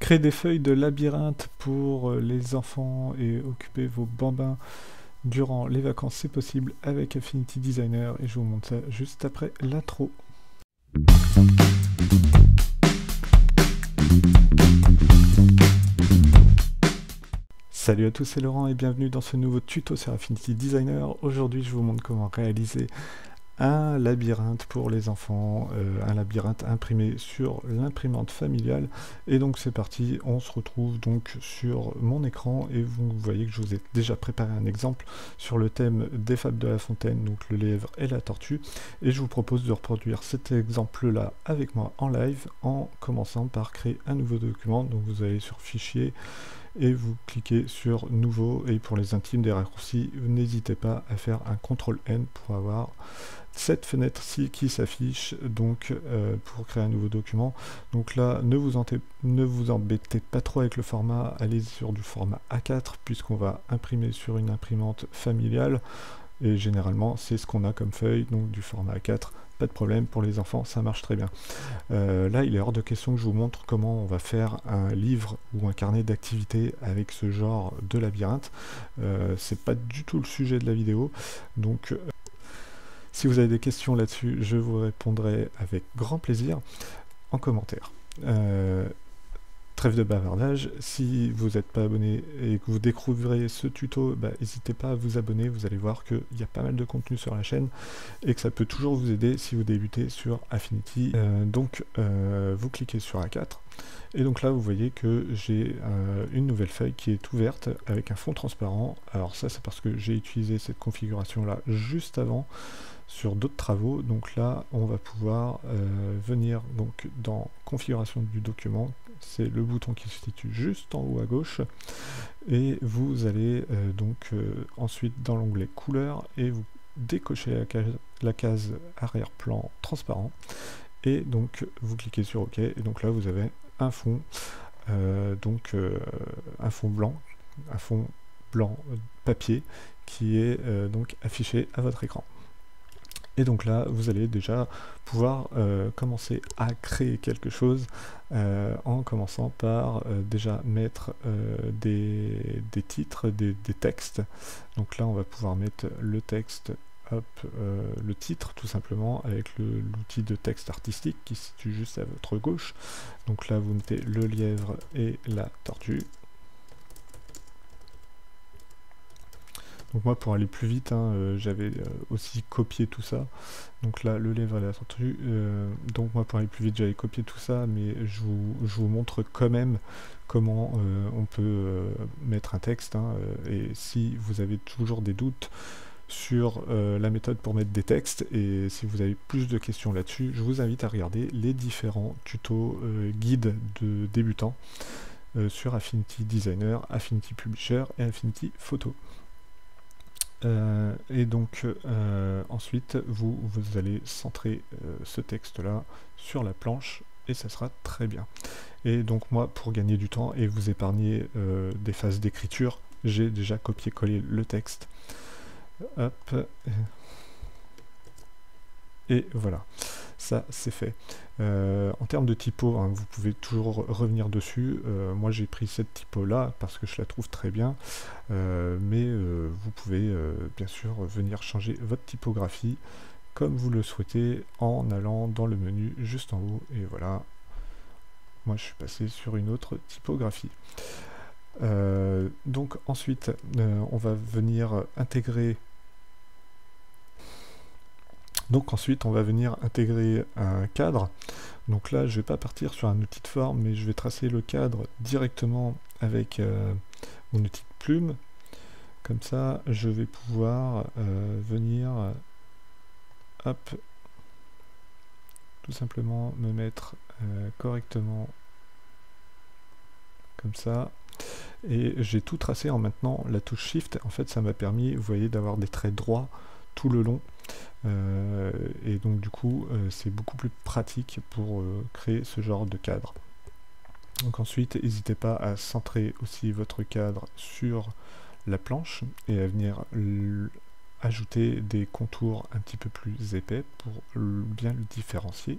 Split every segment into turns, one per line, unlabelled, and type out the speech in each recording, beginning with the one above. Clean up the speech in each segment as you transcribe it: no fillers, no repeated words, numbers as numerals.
Créer des feuilles de labyrinthe pour les enfants et occuper vos bambins durant les vacances, c'est possible avec Affinity Designer et je vous montre ça juste après l'intro. Salut à tous, c'est Laurent et bienvenue dans ce nouveau tuto sur Affinity Designer. Aujourd'hui, je vous montre comment réaliser un labyrinthe pour les enfants, un labyrinthe imprimé sur l'imprimante familiale. Et donc c'est parti, on se retrouve donc sur mon écran et vous voyez que je vous ai déjà préparé un exemple sur le thème des fables de La Fontaine, donc le lièvre et la tortue. Et je vous propose de reproduire cet exemple-là avec moi en live en commençant par créer un nouveau document. Donc vous allez sur Fichier et vous cliquez sur Nouveau, et pour les intimes des raccourcis, n'hésitez pas à faire un CTRL-N pour avoir cette fenêtre-ci qui s'affiche donc pour créer un nouveau document. Donc là, ne vous embêtez pas trop avec le format, allez sur du format A4 puisqu'on va imprimer sur une imprimante familiale et généralement c'est ce qu'on a comme feuille, donc du format A4. Pas de problème, pour les enfants ça marche très bien. Là il est hors de question que je vous montre comment on va faire un livre ou un carnet d'activités avec ce genre de labyrinthe. C'est pas du tout le sujet de la vidéo, donc si vous avez des questions là-dessus, je vous répondrai avec grand plaisir en commentaire. Trêve de bavardage, si vous n'êtes pas abonné et que vous découvrirez ce tuto, n'hésitez pas à vous abonner, vous allez voir qu'il y a pas mal de contenu sur la chaîne et que ça peut toujours vous aider si vous débutez sur Affinity. Vous cliquez sur A4 et donc là vous voyez que j'ai une nouvelle feuille qui est ouverte avec un fond transparent. Alors ça c'est parce que j'ai utilisé cette configuration là juste avant sur d'autres travaux. Donc là on va pouvoir venir donc dans configuration du document, c'est le bouton qui se situe juste en haut à gauche, et vous allez ensuite dans l'onglet couleur et vous décochez la case arrière-plan transparent et donc vous cliquez sur OK, et donc là vous avez un fond un fond blanc papier qui est donc affiché à votre écran. Et donc là, vous allez déjà pouvoir commencer à créer quelque chose en commençant par déjà mettre des titres, des textes. Donc là, on va pouvoir mettre le texte, le titre tout simplement, avec l'outil de texte artistique qui se situe juste à votre gauche. Donc là, vous mettez le lièvre et la tortue. Donc moi, pour aller plus vite, j'avais aussi copié tout ça. Donc là, le lièvre et la tortue. Donc moi, pour aller plus vite, j'avais copié tout ça, mais je vous montre quand même comment on peut mettre un texte. Et si vous avez toujours des doutes sur la méthode pour mettre des textes, et si vous avez plus de questions là-dessus, je vous invite à regarder les différents tutos guides de débutants sur Affinity Designer, Affinity Publisher et Affinity Photo. Ensuite vous allez centrer ce texte là sur la planche et ça sera très bien. Et donc moi, pour gagner du temps et vous épargner des phases d'écriture, j'ai déjà copié-collé le texte, hop, et voilà, ça c'est fait. En termes de typo, vous pouvez toujours revenir dessus. Moi j'ai pris cette typo là parce que je la trouve très bien, mais vous pouvez bien sûr venir changer votre typographie comme vous le souhaitez en allant dans le menu juste en haut, et voilà, moi je suis passé sur une autre typographie. Donc ensuite on va venir intégrer un cadre. Donc là, je vais pas partir sur un outil de forme, mais je vais tracer le cadre directement avec mon outil de plume. Comme ça, je vais pouvoir venir, hop, tout simplement me mettre correctement comme ça. Et j'ai tout tracé en maintenant la touche Shift. En fait, ça m'a permis, vous voyez, d'avoir des traits droits tout le long. Et donc du coup c'est beaucoup plus pratique pour créer ce genre de cadre. Donc ensuite, n'hésitez pas à centrer aussi votre cadre sur la planche et à venir ajouter des contours un petit peu plus épais pour bien le différencier.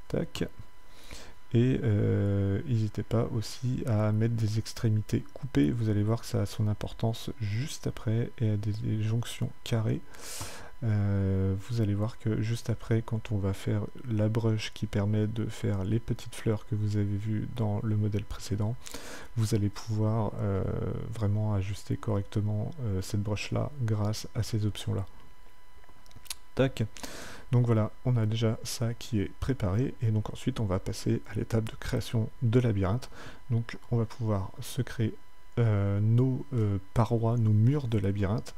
Tac. Et n'hésitez pas aussi à mettre des extrémités coupées, vous allez voir que ça a son importance juste après, et à des jonctions carrées. Vous allez voir que juste après, quand on va faire la brush qui permet de faire les petites fleurs que vous avez vues dans le modèle précédent, vous allez pouvoir vraiment ajuster correctement cette brush là grâce à ces options là. Tac. Donc voilà, on a déjà ça qui est préparé, et donc ensuite on va passer à l'étape de création de labyrinthe. Donc on va pouvoir se créer nos parois, nos murs de labyrinthe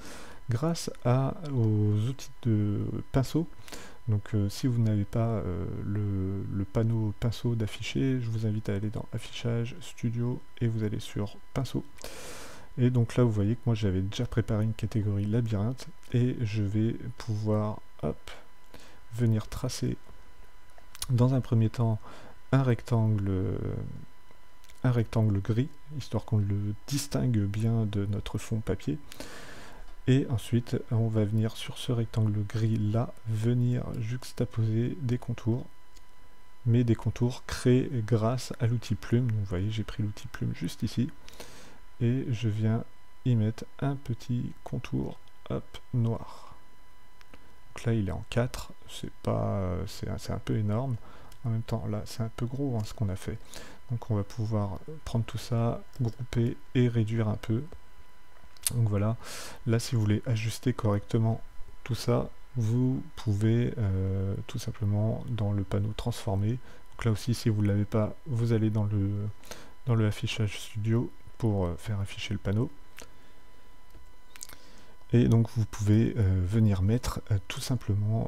grâce aux outils de pinceau. Donc si vous n'avez pas le panneau pinceau d'afficher, je vous invite à aller dans affichage, studio, et vous allez sur pinceau. Et donc là vous voyez que moi j'avais déjà préparé une catégorie labyrinthe, et je vais pouvoir venir tracer dans un premier temps un rectangle gris, histoire qu'on le distingue bien de notre fond papier. Et ensuite, on va venir sur ce rectangle gris là, venir juxtaposer des contours, mais des contours créés grâce à l'outil plume. Donc vous voyez, j'ai pris l'outil plume juste ici, et je viens y mettre un petit contour noir. Donc là il est en 4, c'est un peu énorme. En même temps là c'est un peu gros ce qu'on a fait. Donc on va pouvoir prendre tout ça, grouper et réduire un peu. Donc voilà, là si vous voulez ajuster correctement tout ça, vous pouvez tout simplement dans le panneau transformer. Donc là aussi si vous ne l'avez pas, vous allez dans le affichage studio pour faire afficher le panneau. Et donc vous pouvez venir mettre tout simplement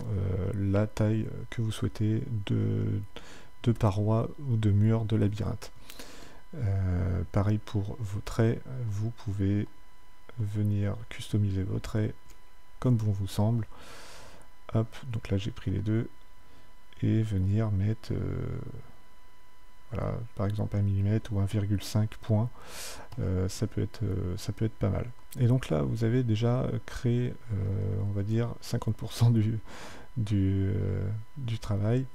la taille que vous souhaitez de parois ou de murs de labyrinthe. Pareil pour vos traits, vous pouvez venir customiser vos traits comme bon vous semble. Hop, donc là j'ai pris les deux, et venir mettre voilà, par exemple 1 mm ou 1,5 point, ça peut être pas mal. Et donc là vous avez déjà créé on va dire 50% du travail.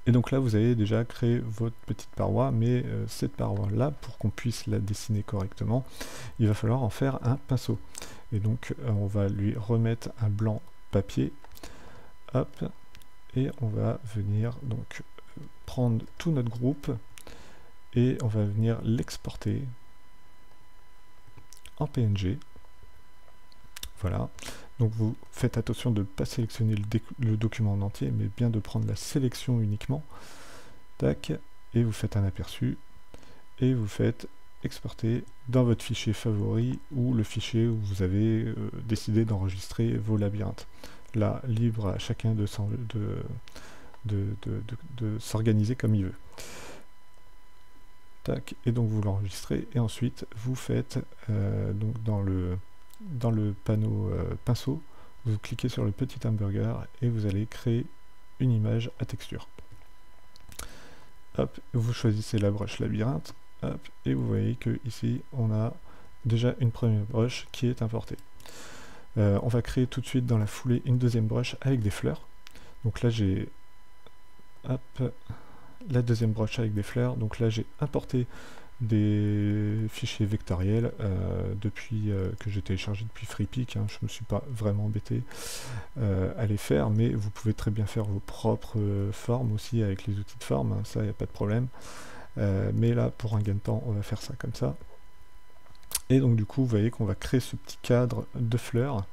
Et donc là vous avez déjà créé votre petite paroi, mais cette paroi là, pour qu'on puisse la dessiner correctement, il va falloir en faire un pinceau. Et donc on va lui remettre un blanc papier, hop, et on va venir donc prendre tout notre groupe et on va venir l'exporter en PNG. Voilà, donc vous faites attention de ne pas sélectionner le document en entier, mais bien de prendre la sélection uniquement. Tac, et vous faites un aperçu, et vous faites exporter dans votre fichier favori, ou le fichier où vous avez décidé d'enregistrer vos labyrinthes. Là, libre à chacun de s'organiser comme il veut. Tac, et donc vous l'enregistrez, et ensuite vous faites donc dans le panneau pinceau, vous cliquez sur le petit hamburger et vous allez créer une image à texture. Hop, vous choisissez la brush labyrinthe, hop, et vous voyez que ici on a déjà une première brush qui est importée. On va créer tout de suite dans la foulée une deuxième brush avec des fleurs. Donc là j'ai la deuxième brush avec des fleurs. Donc là j'ai importé des fichiers vectoriels depuis que j'ai téléchargé depuis FreePik. Je me suis pas vraiment embêté à les faire, mais vous pouvez très bien faire vos propres formes aussi avec les outils de forme, ça il n'y a pas de problème. Mais là pour un gain de temps on va faire ça comme ça. Et donc du coup vous voyez qu'on va créer ce petit cadre de fleurs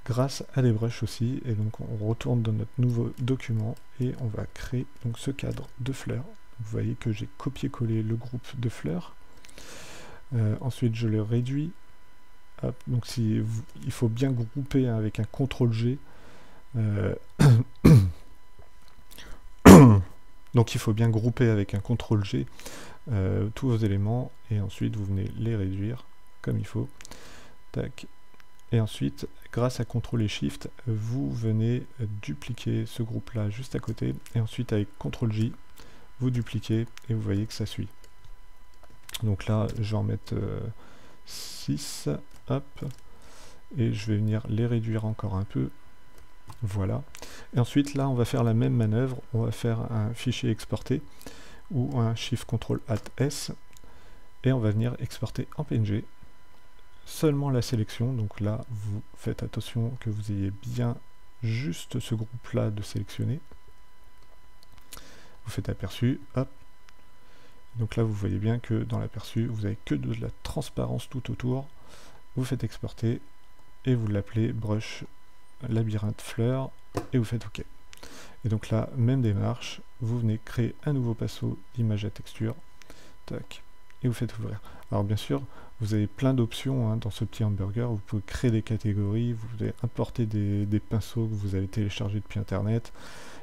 grâce à des brushes aussi, et donc on retourne dans notre nouveau document et on va créer donc ce cadre de fleurs. Vous voyez que j'ai copié-collé le groupe de fleurs. Ensuite je le réduis. Hop, donc il faut bien grouper avec un CTRL-G. Donc il faut bien grouper avec un CTRL-G tous vos éléments, et ensuite vous venez les réduire comme il faut. Tac. Et ensuite, grâce à CTRL et SHIFT, vous venez dupliquer ce groupe-là juste à côté, et ensuite avec CTRL-J, vous dupliquez, et vous voyez que ça suit. Donc là, je vais en mettre 6, hop, et je vais venir les réduire encore un peu, Voilà. Et ensuite, là, on va faire la même manœuvre. On va faire un fichier exporté ou un Shift Ctrl Alt S et on va venir exporter en PNG seulement la sélection. Donc là, vous faites attention que vous ayez bien juste ce groupe-là de sélectionner. Vous faites aperçu, hop. Donc là, vous voyez bien que dans l'aperçu, vous n'avez que de la transparence tout autour. Vous faites exporter et vous l'appelez brush labyrinthe fleur et vous faites OK. Et donc là, même démarche, vous venez créer un nouveau pinceau d'image à texture, tac, et vous faites ouvrir. Alors bien sûr, vous avez plein d'options dans ce petit hamburger, vous pouvez créer des catégories, vous pouvez importer des pinceaux que vous avez téléchargés depuis internet,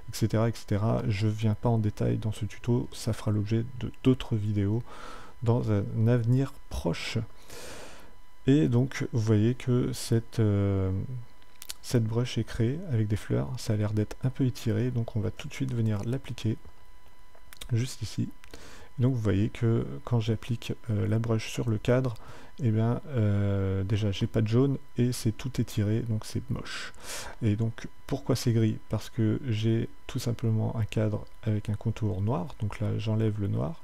etc. etc. Je ne viens pas en détail dans ce tuto, ça fera l'objet de d'autres vidéos dans un avenir proche. Et donc vous voyez que cette brush est créée avec des fleurs, ça a l'air d'être un peu étiré, donc on va tout de suite venir l'appliquer juste ici. Donc vous voyez que quand j'applique la brush sur le cadre, eh bien déjà j'ai pas de jaune et c'est tout étiré, donc c'est moche. Et donc pourquoi c'est gris? Parce que j'ai tout simplement un cadre avec un contour noir, donc là j'enlève le noir.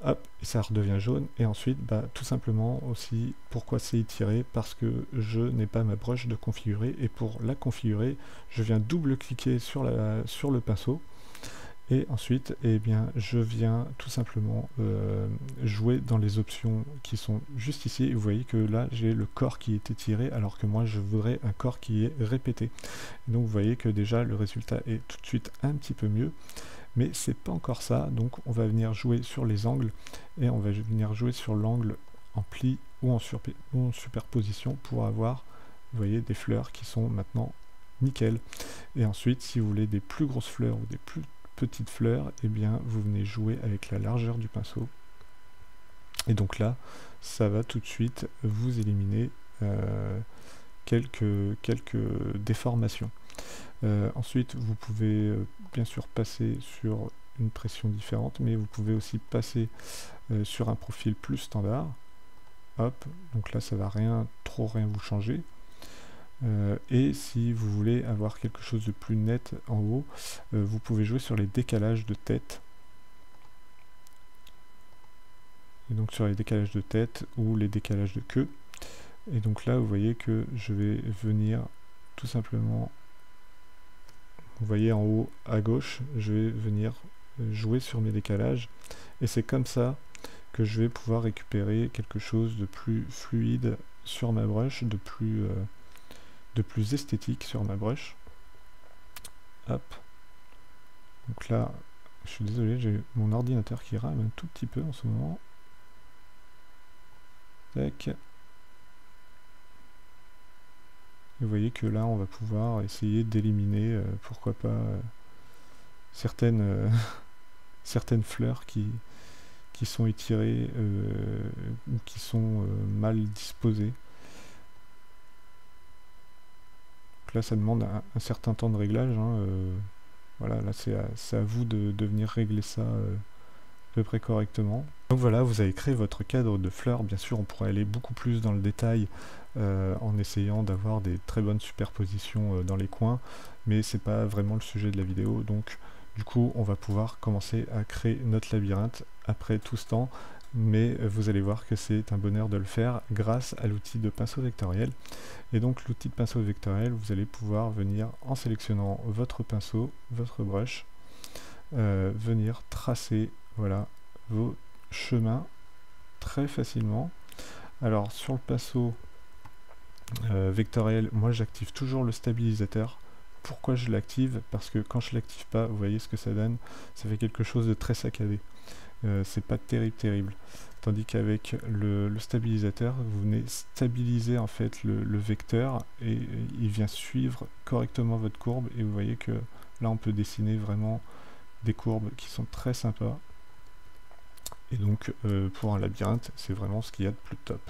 Hop, et ça redevient jaune, et ensuite, tout simplement aussi, pourquoi c'est étiré? Parce que je n'ai pas ma brush de configurer, et pour la configurer, je viens double-cliquer sur le pinceau, et ensuite, eh bien, je viens tout simplement jouer dans les options qui sont juste ici, et vous voyez que là, j'ai le corps qui est étiré, alors que moi, je voudrais un corps qui est répété. Et donc, vous voyez que déjà, le résultat est tout de suite un petit peu mieux. Mais c'est pas encore ça, donc on va venir jouer sur les angles et on va venir jouer sur l'angle en pli ou en superposition pour avoir, vous voyez, des fleurs qui sont maintenant nickel. Et ensuite, si vous voulez des plus grosses fleurs ou des plus petites fleurs, eh bien vous venez jouer avec la largeur du pinceau. Et donc là, ça va tout de suite vous éliminer quelques déformations. Ensuite, vous pouvez bien sûr passer sur une pression différente, mais vous pouvez aussi passer sur un profil plus standard. Hop, donc là ça va rien vous changer. Et si vous voulez avoir quelque chose de plus net en haut, vous pouvez jouer sur les décalages de tête. Et donc sur les décalages de tête ou les décalages de queue. Et donc là vous voyez que je vais venir tout simplement, vous voyez en haut à gauche, je vais venir jouer sur mes décalages et c'est comme ça que je vais pouvoir récupérer quelque chose de plus fluide sur ma brush, de plus esthétique sur ma brush. Hop. Donc là, je suis désolé, j'ai mon ordinateur qui rame un tout petit peu en ce moment. Tac. Vous voyez que là on va pouvoir essayer d'éliminer pourquoi pas certaines fleurs qui sont étirées ou qui sont mal disposées. Donc là ça demande un certain temps de réglage, voilà, là c'est à vous de venir régler ça à peu près correctement. Donc voilà, vous avez créé votre cadre de fleurs. Bien sûr on pourrait aller beaucoup plus dans le détail en essayant d'avoir des très bonnes superpositions dans les coins, mais c'est pas vraiment le sujet de la vidéo. Donc du coup on va pouvoir commencer à créer notre labyrinthe après tout ce temps, mais vous allez voir que c'est un bonheur de le faire grâce à l'outil de pinceau vectoriel. Et donc l'outil de pinceau vectoriel, vous allez pouvoir venir en sélectionnant votre pinceau, votre brush, venir tracer, voilà, vos chemins très facilement. Alors sur le pinceau vectoriel, moi j'active toujours le stabilisateur. Pourquoi je l'active? Parce que quand je l'active pas, vous voyez ce que ça donne, ça fait quelque chose de très saccadé. C'est pas terrible. Tandis qu'avec le stabilisateur, vous venez stabiliser en fait le vecteur et il vient suivre correctement votre courbe, et vous voyez que là on peut dessiner vraiment des courbes qui sont très sympas. Et donc pour un labyrinthe, c'est vraiment ce qu'il y a de plus top.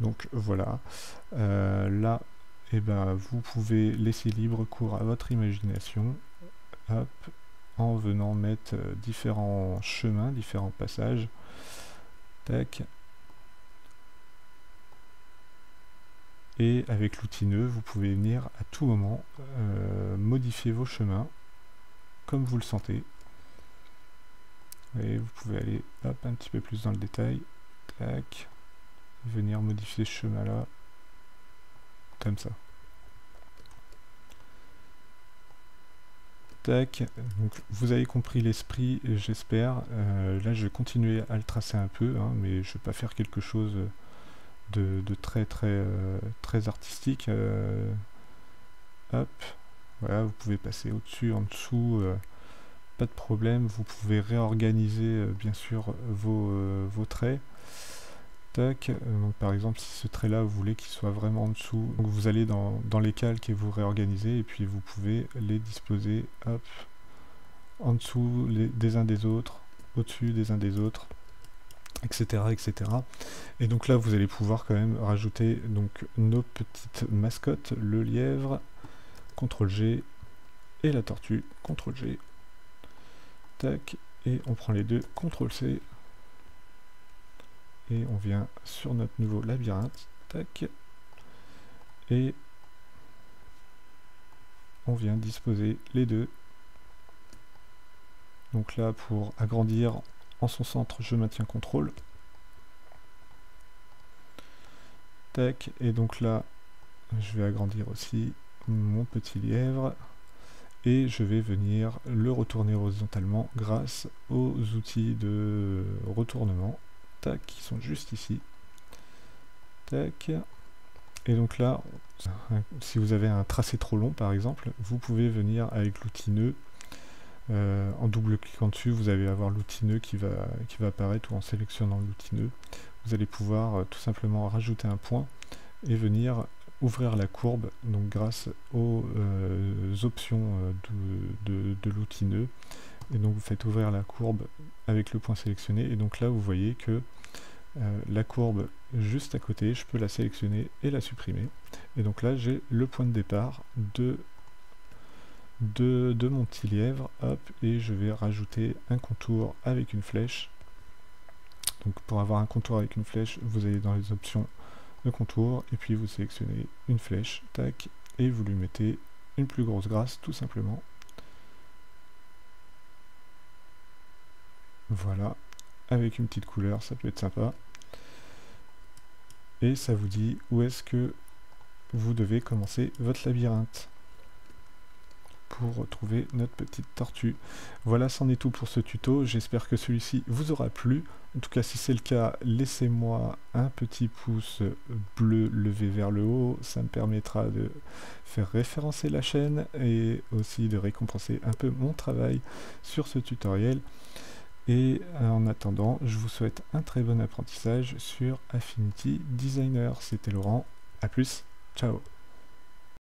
Donc voilà, là vous pouvez laisser libre cours à votre imagination, hop, en venant mettre différents chemins, différents passages. Tac. Et avec l'outil nœud, vous pouvez venir à tout moment modifier vos chemins comme vous le sentez. Et vous pouvez aller hop, un petit peu plus dans le détail. Tac. Venir modifier ce chemin là. Comme ça. Tac. Donc vous avez compris l'esprit, j'espère. Là je vais continuer à le tracer un peu, hein, mais je ne vais pas faire quelque chose de très artistique. Hop. Voilà, vous pouvez passer au-dessus, en dessous. Pas de problème, vous pouvez réorganiser bien sûr vos traits. Tac, donc par exemple si ce trait là vous voulez qu'il soit vraiment en dessous, donc vous allez dans les calques et vous réorganisez, et puis vous pouvez les disposer hop, en dessous des uns des autres, au-dessus des uns des autres, etc., etc. Et donc là vous allez pouvoir quand même rajouter donc nos petites mascottes, le lièvre, CTRL G, et la tortue, CTRL G. Tac, et on prend les deux, CTRL C, et on vient sur notre nouveau labyrinthe, tac, et on vient disposer les deux. Donc là, pour agrandir en son centre, je maintiens CTRL. Tac, et donc là, je vais agrandir aussi mon petit lièvre. Et je vais venir le retourner horizontalement grâce aux outils de retournement, tac, qui sont juste ici. Tac. Et donc là, si vous avez un tracé trop long par exemple, vous pouvez venir avec l'outil nœud. En double-cliquant dessus, vous allez avoir l'outil nœud qui va apparaître, ou en sélectionnant l'outil nœud, vous allez pouvoir tout simplement rajouter un point et venir ouvrir la courbe, donc grâce aux options de l'outil nœud. Et donc vous faites ouvrir la courbe avec le point sélectionné, et donc là vous voyez que la courbe juste à côté, je peux la sélectionner et la supprimer. Et donc là j'ai le point de départ de mon petit lièvre, hop, et je vais rajouter un contour avec une flèche. Donc pour avoir un contour avec une flèche, vous allez dans les options de contour, et puis vous sélectionnez une flèche, tac, et vous lui mettez une plus grosse grâce, tout simplement. Voilà, avec une petite couleur, ça peut être sympa. Et ça vous dit où est-ce que vous devez commencer votre labyrinthe pour retrouver notre petite tortue. Voilà, c'en est tout pour ce tuto. J'espère que celui-ci vous aura plu. En tout cas, si c'est le cas, laissez-moi un petit pouce bleu levé vers le haut. Ça me permettra de faire référencer la chaîne et aussi de récompenser un peu mon travail sur ce tutoriel. Et en attendant, je vous souhaite un très bon apprentissage sur Affinity Designer. C'était Laurent. À plus. Ciao.